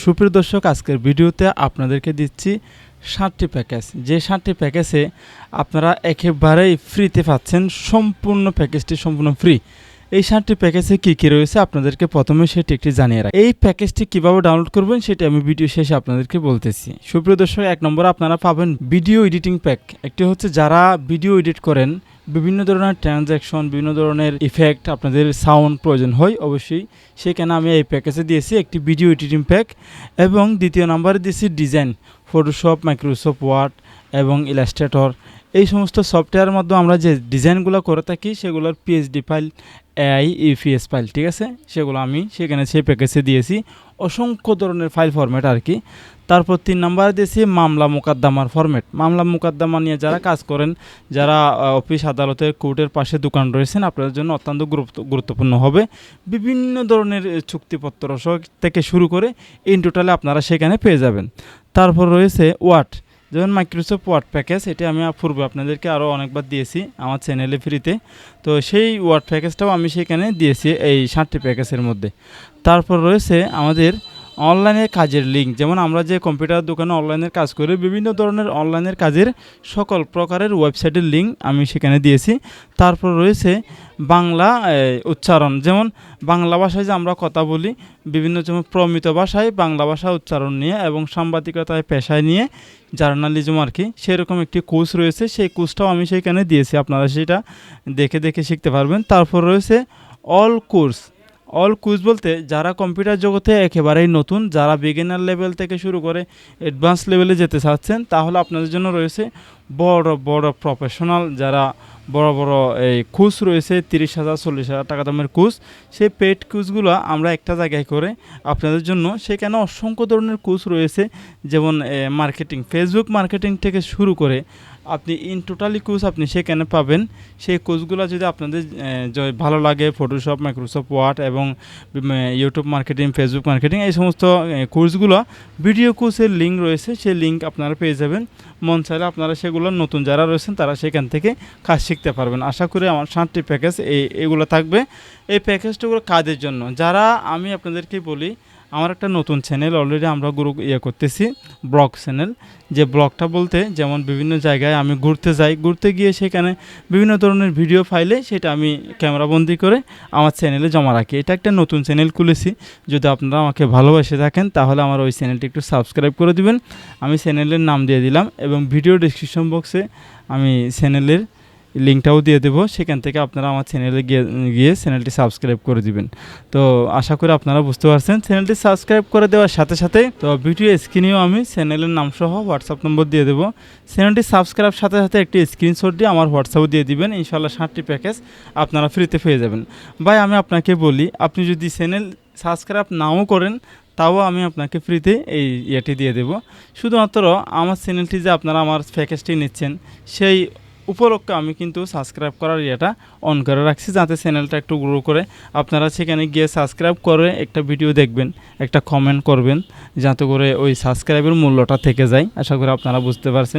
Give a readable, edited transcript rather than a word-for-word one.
সুপ্রিয় দর্শক, আজকের ভিডিওতে আপনাদেরকে দিচ্ছি 7টি প্যাকেজ। যে 7টি প্যাকেজে আপনারা একেবারেই ফ্রিতে পাচ্ছেন। সম্পূর্ণ প্যাকেজটি সম্পূর্ণ ফ্রি। এই 7টি প্যাকেজে কী রয়েছে আপনাদেরকে প্রথমে সেটি একটি জানিয়ে রাখি। এই প্যাকেজটি কীভাবে ডাউনলোড করবেন সেটি আমি ভিডিও শেষে আপনাদেরকে বলতেছি। সুপ্রিয় দর্শক, 1 নম্বরে আপনারা পাবেন ভিডিও এডিটিং প্যাক। একটি হচ্ছে যারা ভিডিও এডিট করেন, বিভিন্ন ধরনের ট্রানজ্যাকশন, বিভিন্ন ধরনের ইফেক্ট আপনাদের সাউন্ড প্রয়োজন হয়, অবশ্যই সেখানে আমি এই প্যাকেজে দিয়েছি একটি ভিডিও এডিটিং প্যাক। এবং দ্বিতীয় নম্বরে দিয়েছি ডিজাইন, ফটোশপ, মাইক্রোসফট ওয়ার্ড এবং ইলাস্ট্রেটর। এই সমস্ত সফটওয়্যারের মাধ্যমে আমরা যে ডিজাইনগুলো করে থাকি সেগুলোর PhD file, AI, EPS file, ঠিক আছে, সেগুলো আমি সেখানে সেই প্যাকেজে দিয়েছি। অসংখ্য ধরনের ফাইল ফরম্যাট আর কি। তারপর 3 নম্বরে দিয়েছি মামলা মোকদ্দমার ফরম্যাট। মামলা মোকদ্দমা নিয়ে যারা কাজ করেন, যারা অফিস আদালতের কোর্টের পাশে দোকান রয়েছেন, আপনাদের জন্য অত্যন্ত গুরুত্বপূর্ণ হবে। বিভিন্ন ধরনের চুক্তিপত্র থেকে শুরু করে ইন টোটালে আপনারা সেখানে পেয়ে যাবেন। তারপর রয়েছে ওয়ার্ড, যেমন মাইক্রোসফট ওয়ার্ড প্যাকেজ। এটি আমি পূর্বে আপনাদেরকে আরও অনেকবার দিয়েছি আমার চ্যানেলে ফ্রিতে। তো সেই ওয়ার্ড প্যাকেজটাও আমি সেখানে দিয়েছি এই 7টি প্যাকেজের মধ্যে। তারপর রয়েছে আমাদের অনলাইনের কাজের লিঙ্ক, যেমন আমরা যে কম্পিউটার দোকানে অনলাইনের কাজ করি, বিভিন্ন ধরনের অনলাইনের কাজের সকল প্রকারের ওয়েবসাইটের লিঙ্ক আমি সেখানে দিয়েছি। তারপর রয়েছে বাংলা উচ্চারণ, যেমন বাংলা ভাষায় যে আমরা কথা বলি, বিভিন্ন যেমন প্রমিত ভাষায় বাংলা ভাষা উচ্চারণ নিয়ে এবং সাংবাদিকতায় পেশায় নিয়ে জার্নালিজম আর কি, সেরকম একটি কোর্স রয়েছে। সেই কোর্সটাও আমি সেখানে দিয়েছি, আপনারা সেটা দেখে শিখতে পারবেন। তারপর রয়েছে অল কোর্স। অল কোর্স বলতে যারা কম্পিউটার জগতে একেবারেই নতুন, যারা বিগিনার লেভেল থেকে শুরু করে অ্যাডভান্স লেভেলে যেতে চাচ্ছেন, তাহলে আপনাদের জন্য রয়েছে বড় বড় প্রফেশনাল, যারা বড় বড় এই কোর্স রয়েছে, 30,000 40,000 টাকা দামের কোর্স। সেই পেড কোর্সগুলো আমরা একটা জায়গায় করে আপনাদের জন্য, সেখানে অসংখ্য ধরনের কোর্স রয়েছে, যেমন মার্কেটিং, ফেসবুক মার্কেটিং থেকে শুরু করে আপনি ইন টোটালি কোর্স আপনি সেখানে পাবেন। সেই কোর্সগুলো যদি আপনাদের ভালো লাগে, ফটোশপ, মাইক্রোসফট ওয়ার্ড এবং ইউটিউব মার্কেটিং, ফেসবুক মার্কেটিং, এই সমস্ত কোর্সগুলো ভিডিও কোর্সের লিঙ্ক রয়েছে, সেই লিঙ্ক আপনারা পেয়ে যাবেন। মন চাইলে আপনারা সেগুলো, নতুন যারা রয়েছেন তারা সেখান থেকে কাজ শিখতে পারবেন। আশা করি আমার 7টি প্যাকেজ এগুলো থাকবে। এই প্যাকেজগুলো কাজের জন্য, যারা আমি আপনাদেরকে বলি, আমার একটা নতুন চ্যানেল অলরেডি আমরা করতেছি, ব্লগ চ্যানেল। যে ব্লগটা বলতে যেমন বিভিন্ন জায়গায় আমি ঘুরতে গিয়ে সেখানে বিভিন্ন ধরনের ভিডিও ফাইলে সেটা আমি ক্যামেরাবন্দি করে আমার চ্যানেলে জমা রাখি। এটা একটা নতুন চ্যানেল খুলেছি। যদি আপনারা আমাকে ভালোবেসে থাকেন তাহলে আমার ওই চ্যানেলটি একটু সাবস্ক্রাইব করে দিবেন। আমি চ্যানেলের নাম দিয়ে দিলাম এবং ভিডিও ডেসক্রিপশন বক্সে আমি চ্যানেলের লিঙ্কটাও দিয়ে দেবো, সেখান থেকে আপনারা আমার চ্যানেলে গিয়ে চ্যানেলটি সাবস্ক্রাইব করে দিবেন। তো আশা করি আপনারা বুঝতে পারছেন। চ্যানেলটি সাবস্ক্রাইব করে দেওয়ার সাথে সাথে তো ভিডিও স্ক্রিনেও আমি চ্যানেলের নাম সহ হোয়াটসঅ্যাপ নম্বর দিয়ে দেবো। চ্যানেলটি সাবস্ক্রাইব সাথে সাথে একটি স্ক্রিনশট দিয়ে আমার হোয়াটসঅ্যাপে দিয়ে দিবেন। ইনশাআল্লাহ 7টি প্যাকেজ আপনারা ফ্রিতে পেয়ে যাবেন। ভাই, আমি আপনাকে বলি, আপনি যদি চ্যানেল সাবস্ক্রাইব নাও করেন তাও আমি আপনাকে ফ্রিতে এই ইয়েটি দিয়ে দেবো। শুধুমাত্র আমার চ্যানেলটি যে আপনারা আমার প্যাকেজটি নিচ্ছেন, সেই উপলক্ষে আমি কিন্তু সাবস্ক্রাইব করার ইয়েটা অন করে রাখছি, যাতে চ্যানেলটা একটু গ্রো করে। আপনারা সেখানে গিয়ে সাবস্ক্রাইব করে একটা ভিডিও দেখবেন, একটা কমেন্ট করবেন, যাতে করে ওই সাবস্ক্রাইবের মূল্যটা থেকে যায়। আশা করি আপনারা বুঝতে পারছেন।